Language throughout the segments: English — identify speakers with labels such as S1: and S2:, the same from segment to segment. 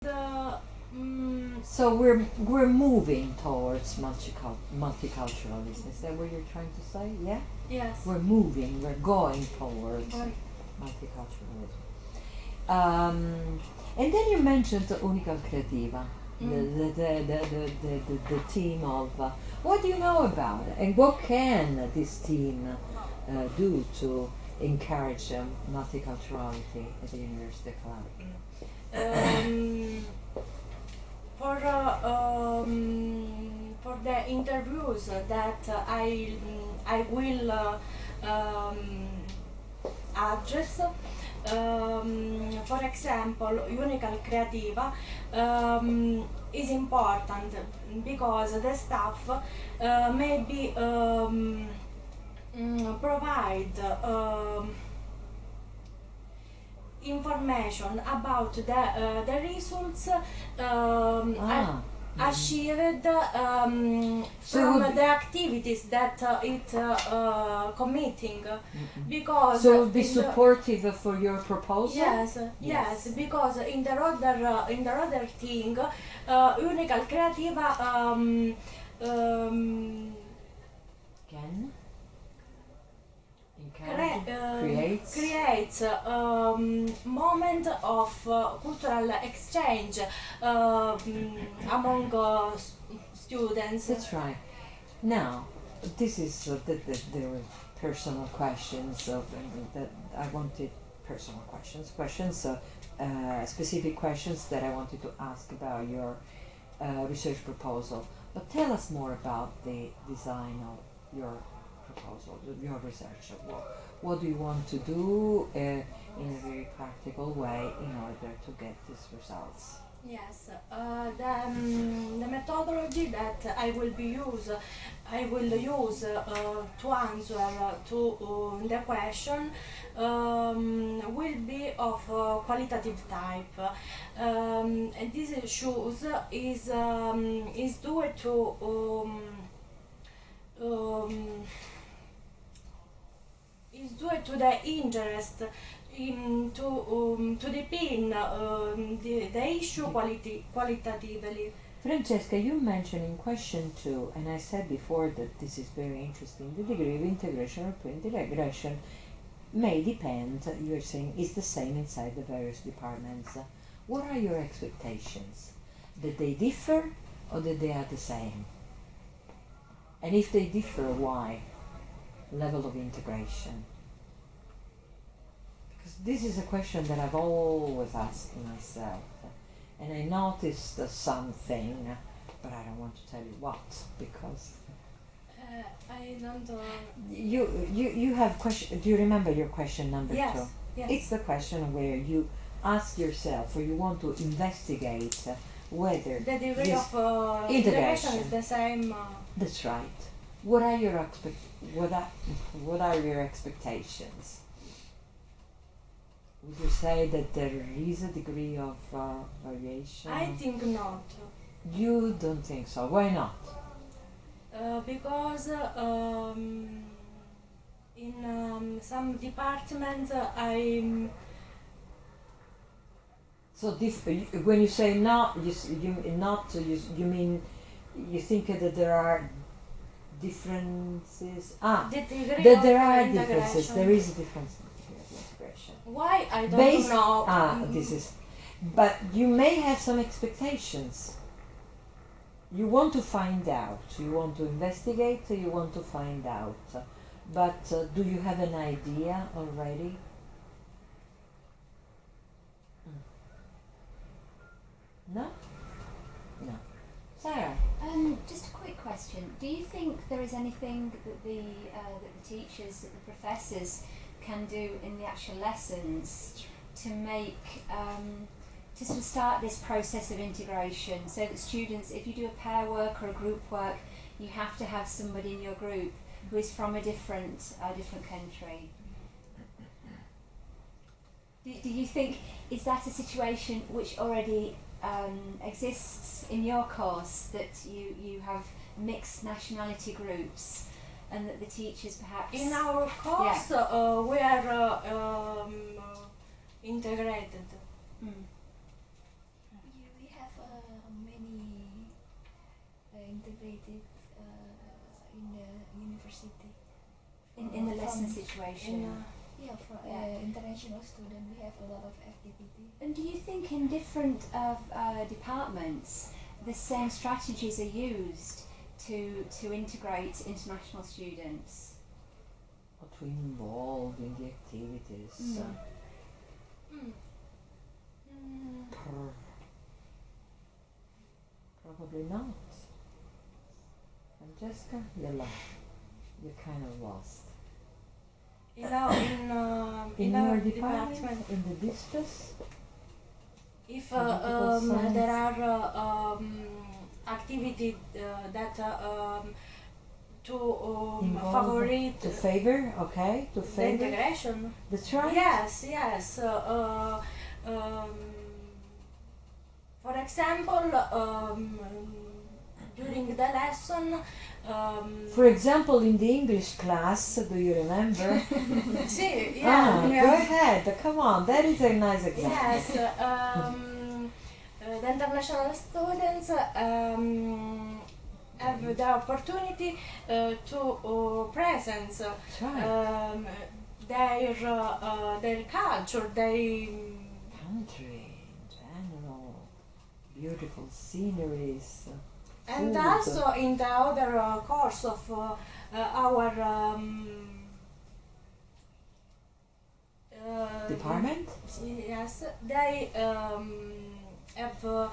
S1: The,
S2: So we're moving towards multiculturalism. Is that what you're trying to say? Yeah.
S1: yes.
S2: We're moving. We're going towards
S1: Or-
S2: multiculturalism. And then you mentioned Unica Creativa, the team of. What do you know about it, and what can this team do to encourage multiculturality at the University Club?
S1: um, for the interviews that I will address. For example, Unical Creativa is important because the staff maybe provide information about the results achieved
S2: So
S1: from
S2: would-
S1: the activities that it committing because
S2: So it would be
S1: in the-
S2: supportive for your proposal?
S1: Yes, yes, because in the other thing, Unical Creativa
S2: Can?
S1: creates moment of cultural exchange among students.
S2: That's right. Now, this is there were personal questions that I wanted personal questions, specific questions that I wanted to ask about your research proposal. But tell us more about the design of your proposal, your research. What do you want to do in a very practical way in order to get these results?
S1: Yes, the methodology that I will use to answer to the question will be of qualitative type. And this issues is due to is due to the interest to define the issue qualitatively.
S2: Francesca, you mentioned in question 2, and I said before that this is very interesting, the degree of integration or pre-integration may depend, you're saying, is the same inside the various departments. What are your expectations? That they differ or that they are the same? And if they differ, why? Level of integration. Because this is a question that I've always asked myself. And I noticed something, but I don't want to tell you what, because
S1: I don't.
S2: you have question. Do you remember your question number
S1: Yes.
S2: 2?
S1: Yes.
S2: It's the question where you ask yourself, or you want to investigate whether
S1: The degree
S2: this
S1: of
S2: integration.
S1: integration is the same.
S2: That's right. What are your what are your expectations? Would you say that there is a degree of variation?
S1: I think not.
S2: You don't think so. Why not?
S1: Because in some departments
S2: So when you say not, you mean you think that there are differences?
S1: the degree
S2: That
S1: of
S2: there are
S1: integration.
S2: differences. There is a difference in the degree of integration.
S1: Why I don't know.
S2: This is. But you may have some expectations. You want to find out. You want to investigate. You want to find out. But do you have an idea already? No? No. Sarah?
S3: Just a quick question. Do you think there is anything that the teachers, that the professors can do in the actual lessons to make to sort of start this process of integration, so that students, if you do a pair work or a group work, you have to have somebody in your group who is from a different country? Do you think, is that a situation which already exists in your course, that you have mixed nationality groups and that the teachers perhaps...
S1: In our course, we are integrated.
S3: Mm.
S4: educated in the university.
S3: In the lesson
S4: From-
S3: situation.
S4: Yeah, for
S3: Yeah.
S4: international student, we have a lot of activity.
S3: And do you think in different departments the same strategies are used to integrate international students?
S2: Or to involve in the activities. Probably not. Francesca, you're kind of lost.
S1: In our
S2: In
S1: our
S2: your department, in the districts,
S1: if
S2: Political science.
S1: there are activities that to
S2: involve
S1: favorite
S2: to favor, okay, to
S1: the
S2: favor.
S1: integration.
S2: That's right.
S1: Yes. For example, during the lesson,
S2: For example, in the English class, do you remember?
S1: see,
S2: Go ahead. Come on, that is a nice example.
S1: Yes, the international students have the opportunity to present
S2: That's right.
S1: their culture, their
S2: Country in general, beautiful sceneries.
S1: and
S2: food.
S1: also in the other course of our
S2: Department?
S1: Yes, they have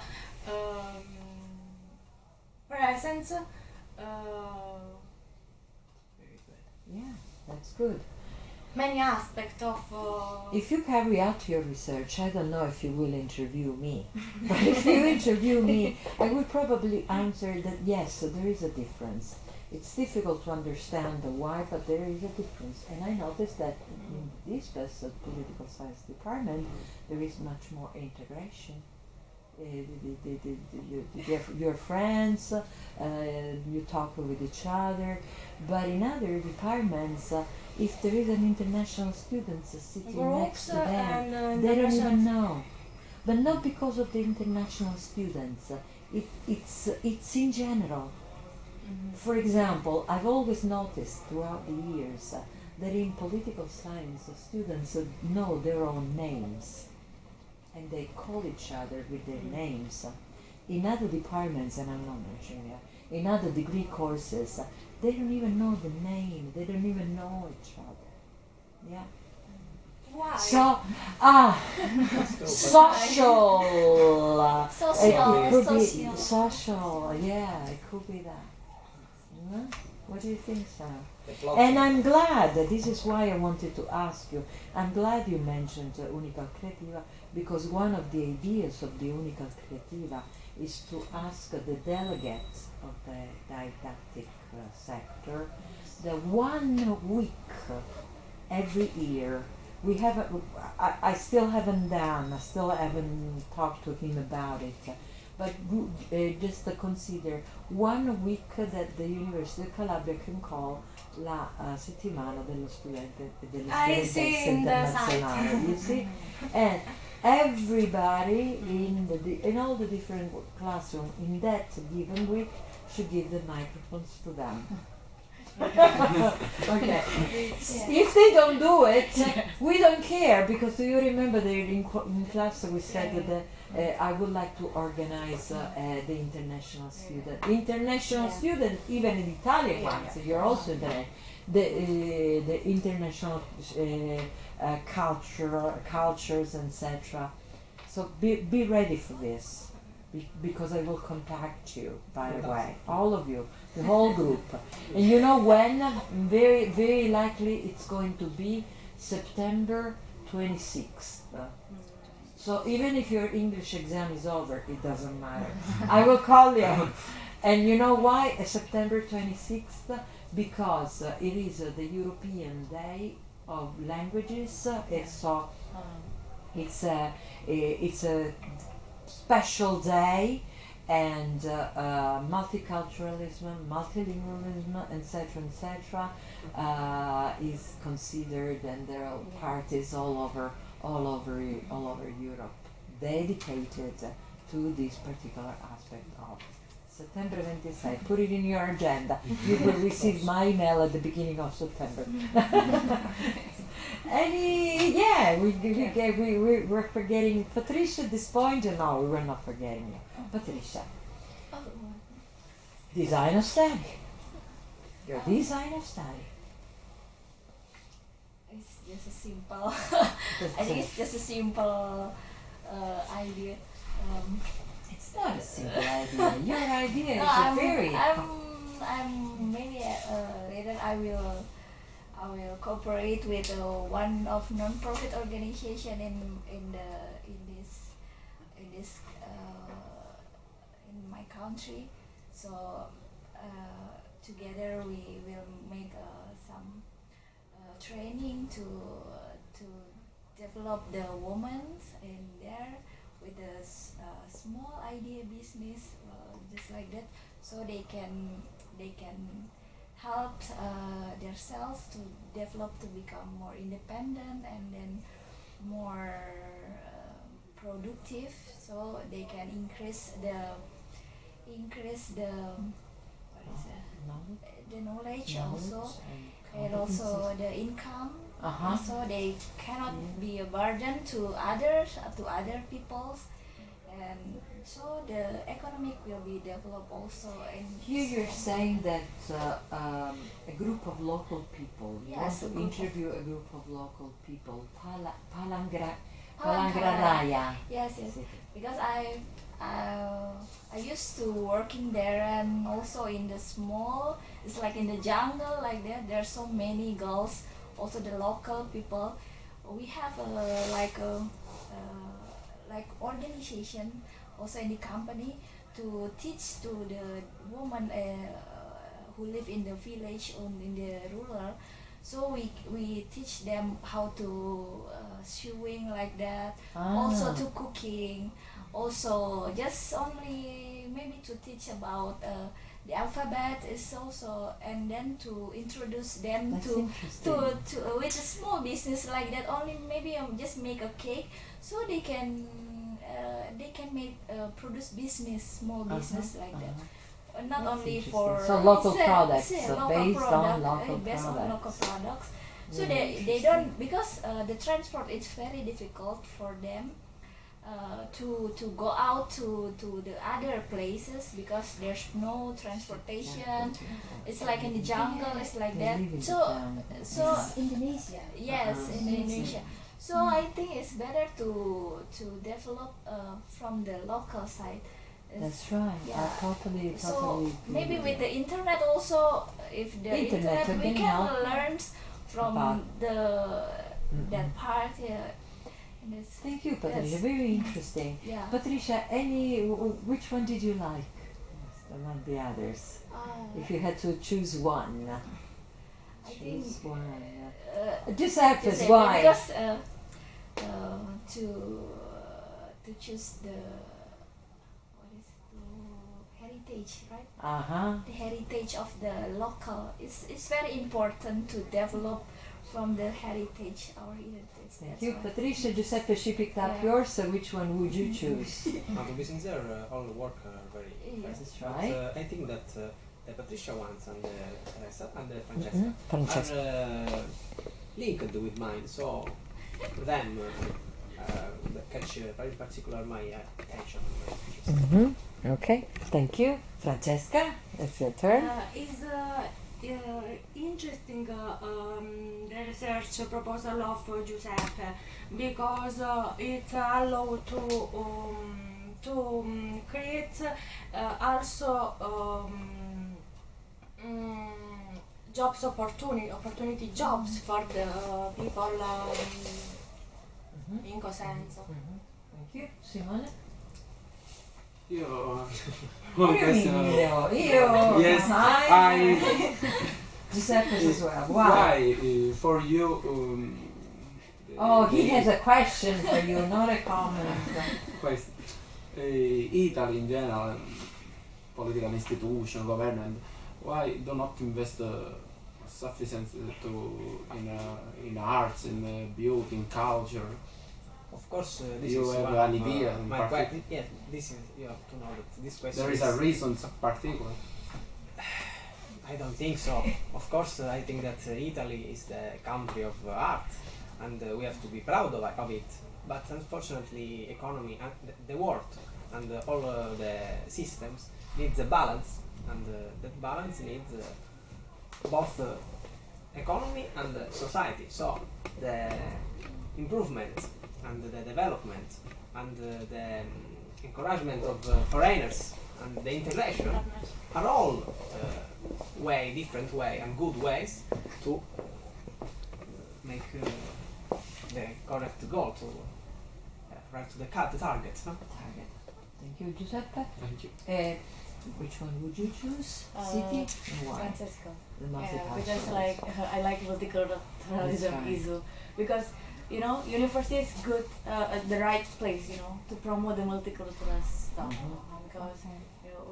S1: presents.
S2: Very good. Yeah, that's good.
S1: Many aspects of.
S2: If you carry out your research, I don't know if you will interview me, but if you interview me, I will probably answer that yes, there is a difference. It's difficult to understand the why, but there is a difference. And I noticed that in this political science department, there is much more integration. Your friends, you talk with each other, but in other departments, if there is an international student sitting next
S1: Groups
S2: to them,
S1: and
S2: they don't
S1: international-
S2: even know. But not because of the international students. It's in general. For example, I've always noticed throughout the years that in political science, students know their own names and they call each other with their names. In other departments, and I'm not mentioning that, in other degree courses, they don't even know the name, they don't even know each other. Yeah.
S1: Why?
S2: So, social. It could be social. Yeah, it could be that. Huh? What do you think, Sam? And I'm glad, this is why I wanted to ask you, I'm glad you mentioned Unica Creativa, because one of the ideas of the Unica Creativa is to ask the delegates of the didactic sector that 1 week every year we have I still haven't talked to him about it, but just to consider 1 week that the University of Calabria can call la settimana dello studente e delle
S1: I
S2: studentesse
S1: see in the
S2: internazionali. You see, and everybody in all the different classrooms in that given week should give the microphones to them. Okay. If they don't do it, we don't care, because do you remember that in class we said that I would like to organize the international student. International student, even in Italian ones, you're also there. The international cultures, etc. So be ready for this. Because I will contact you, by the way, all of you, the whole group. And you know when? Very, very likely it's going to be September 26th. So even if your English exam is over, it doesn't matter. I will call you. And you know why September 26th? Because it is the European Day of Languages. It's a special day, and multiculturalism, multilingualism, etc., is considered, and there are parties all over Europe dedicated to this particular aspect of September 26. Put it in your agenda. You will receive my email at the beginning of September. We're forgetting Patricia at this point. No, we were not forgetting you. Patricia,
S4: Oh,
S2: design of study. Your design of study.
S4: it's just a simple. I think it's just a simple idea.
S2: It's not a simple idea. Your idea is
S4: No,
S2: a very.
S4: I'm maybe later I will cooperate with one of non-profit organization in my country. So together we will make some training to develop the women in there with a small idea business, just like that, so they can help themselves to develop, to become more independent and then more productive, so they can increase the what is it? The knowledge also, and also the income. So they cannot be a burden to other peoples, and so the economic will be developed also. And
S2: Here you're saying that a group of local people, you
S4: Yes,
S2: want
S4: a
S2: to
S4: group of-
S2: interview a group of local people,
S4: Palangkaraya.
S2: Palangkaraya.
S4: Yes, because I used to working there, and also in the small, it's like in the jungle like that. There are so many girls, also the local people. We have like organization also in the company to teach to the women who live in the village or in the rural. So we teach them how to sewing like that, also to cooking, also just only maybe to teach about the alphabet is also, and then to introduce them
S2: That's
S4: to
S2: interesting.
S4: with a small business like that. Only maybe just make a cake, so they can make produce business, small business like that. Not
S2: That's
S4: only
S2: interesting.
S4: for
S2: So local
S4: it's a-
S2: products,
S4: it's a
S2: so
S4: local
S2: based on
S4: product,
S2: local
S4: based on local
S2: products.
S4: products. So
S2: Very
S4: they
S2: interesting.
S4: don't, because the transport is very difficult for them to go out to the other places, because there's no transportation. It's like in the jungle, it's like
S2: They
S4: that.
S2: live in the
S4: So
S2: jungle.
S3: Indonesia.
S4: yes, in Indonesia. So I think it's better to develop from the local side.
S2: That's right.
S4: Yeah.
S2: I totally
S4: So
S2: agree
S4: maybe with
S2: you.
S4: the internet also, if the
S2: Internet
S4: internet we
S2: can
S4: can
S2: help
S4: learn from
S2: about-
S4: that part. Yeah. And it's,
S2: Thank you, Patricia.
S4: Yes.
S2: Very interesting.
S4: yeah.
S2: Patricia, which one did you like among the others? If you had to choose one,
S4: I think
S2: choose one.
S4: uh,
S2: Giuseppe's
S4: Giuseppe,
S2: why?
S4: because to choose the heritage, right? The heritage of the local. It's very important to develop from the heritage, our heritage.
S2: Thank
S4: That's
S2: you,
S4: why.
S2: Patricia. Giuseppe, she picked up
S4: Yeah.
S2: yours. So which one would you choose?
S5: To be sincere, all the work are very
S4: Yes.
S5: interesting.
S2: That's right.
S5: But I think that the Patricia ones and the Teresa and the Francesca
S2: Francesca.
S5: are linked with mine, so them catch very particular my attention.
S2: Okay, thank you. Francesca, it's your turn.
S1: Is interesting the research proposal of Giuseppe, because it allows to create also jobs opportunity jobs for the people in Cosenza.
S2: Thank you, Simone.
S6: Io
S2: Io.
S6: Yes,
S2: Hi. Giuseppe as well. Why?
S6: why for you
S2: Oh, he has a question for you, not a comment.
S6: questo Italy in general, political institution, government, why do not invest sufficient in arts, in beauty, in culture?
S5: Of course, this
S6: You
S5: is
S6: have
S5: one
S6: an
S5: of,
S6: idea in
S5: my
S6: particular?
S5: question. Yes, this is, you have to know that this question
S6: There is a reason particular.
S5: I don't think so. Of course, I think that Italy is the country of art, and we have to be proud of it. But unfortunately, economy and the world and all the systems needs a balance, and that balance needs both economy and society. So the improvement and the development and the encouragement of foreigners and the integration are all different way and good ways to make the correct goal, to right to the target. No?
S2: Target. Thank you, Giuseppe.
S6: Thank you.
S2: Which one would you choose? City and why?
S1: Francesco.
S2: The
S1: Yeah,
S2: multicultural.
S1: because like I like multiculturalism
S2: fine.
S1: issue because university is good at the right place to promote the multicultural stuff because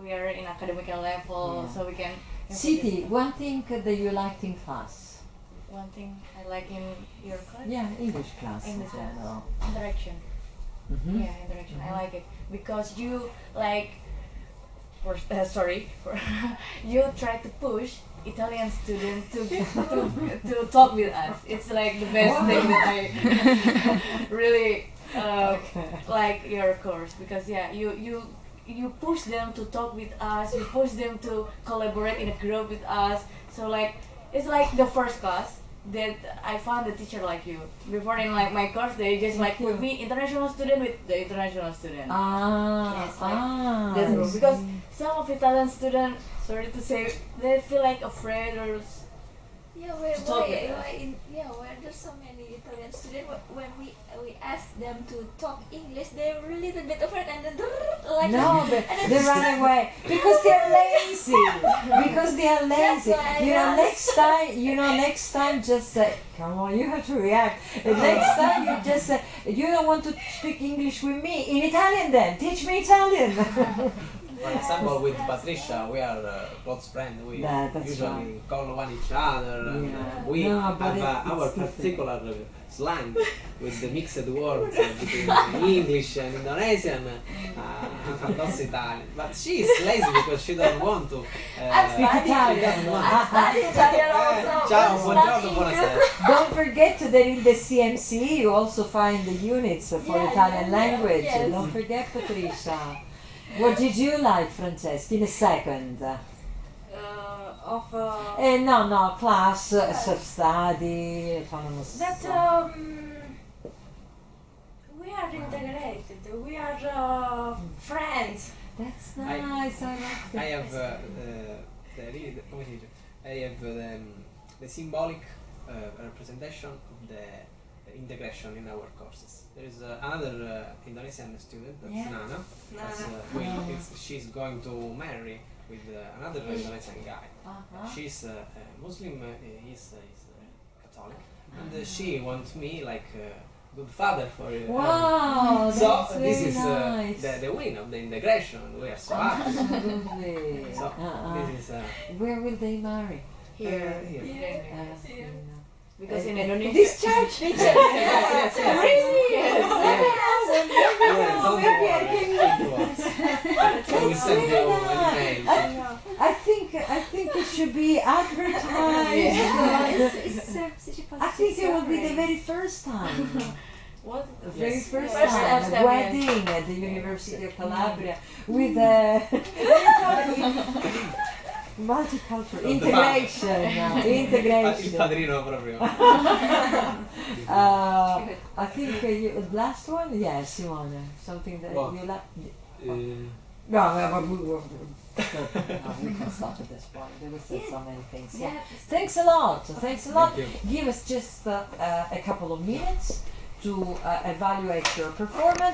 S1: we are in academic level
S2: Yeah.
S1: so we can
S2: City, one thing that you liked in class.
S1: one thing I like in your class
S2: Yeah, English class in
S1: English class.
S2: general.
S1: interaction.
S2: Mhm.
S1: Yeah, interaction. I like it because you like you try to push Italian students to talk with us. It's like the best thing that I really like your course because you push them to talk with us. You push them to collaborate in a group with us. So like it's like the first class that I found a teacher like you. Before in like my course, they just like put me international student with the international student. Yes, that's
S2: I
S1: true. Because some of Italian students, sorry to say, they feel like afraid or
S4: Yeah,
S1: To talk with us.
S4: where there's so many Italian students, when we ask them to talk English, they're a little bit afraid and then like
S2: No, but they run away because they're lazy. Because they are lazy.
S4: That's why,
S2: Next time, just say, "Come on, you have to react." Next time, you just say, "You don't want to speak English with me in Italian? Then teach me Italian."
S5: For example, with Patricia, we are close friends. We
S2: That's
S5: usually call one each other. And
S2: Yeah.
S5: we
S2: No, but
S5: have our
S2: it's different.
S5: particular slang with the mixed words between English and Indonesian and also Italian. But she is lazy because she doesn't want to.
S2: Speak Italian.
S4: Italian also.
S5: Ciao,
S4: It's
S5: buongiorno,
S4: not
S5: buonasera.
S2: Don't forget that in the CMC you also find the units for
S4: Yeah,
S2: Italian
S4: yeah,
S2: language.
S4: yes.
S2: Don't forget, Patricia. What did you like, Francesca? In a second. No, class, self-study, autonomous.
S1: that we are integrated. We are friends.
S2: That's nice. I like that.
S5: I have come si dice? I have the symbolic representation of the integration in our courses. There is another Indonesian student, that's
S1: Yeah.
S5: Nana. That's, she's going to marry with another Indonesian guy. She's Muslim, he's Catholic, and she wants me like good father for her.
S2: Wow,
S5: So
S2: that's
S5: this
S2: very
S5: is
S2: nice.
S5: the win of the integration. We are so happy.
S2: Absolutely.
S5: So this is
S2: Where will they marry?
S1: Here.
S5: here.
S1: Because in Indonesia.
S2: This church?
S5: Yes.
S1: Really? Yes.
S2: Maybe I can
S5: We will send you an email.
S2: I think it should be advertised.
S3: It's such a positive
S2: I think it will be the
S3: story.
S2: very first time.
S1: What?
S2: The very
S5: Yes.
S2: first
S1: First
S2: time,
S1: time,
S2: a
S1: yeah.
S2: wedding at the University of Calabria with multicultural
S5: Not the
S2: integration.
S5: Il
S2: Integration.
S5: padrino proprio.
S2: I think last one, yes, Simone. Something that
S6: What?
S2: you like.
S6: Uh,
S2: No, we can stop at this point. There was so many things. Yeah.
S3: Yeah,
S2: Thanks a lot. Thanks a lot.
S5: Thank you.
S2: Give us just a couple of minutes to evaluate your performance.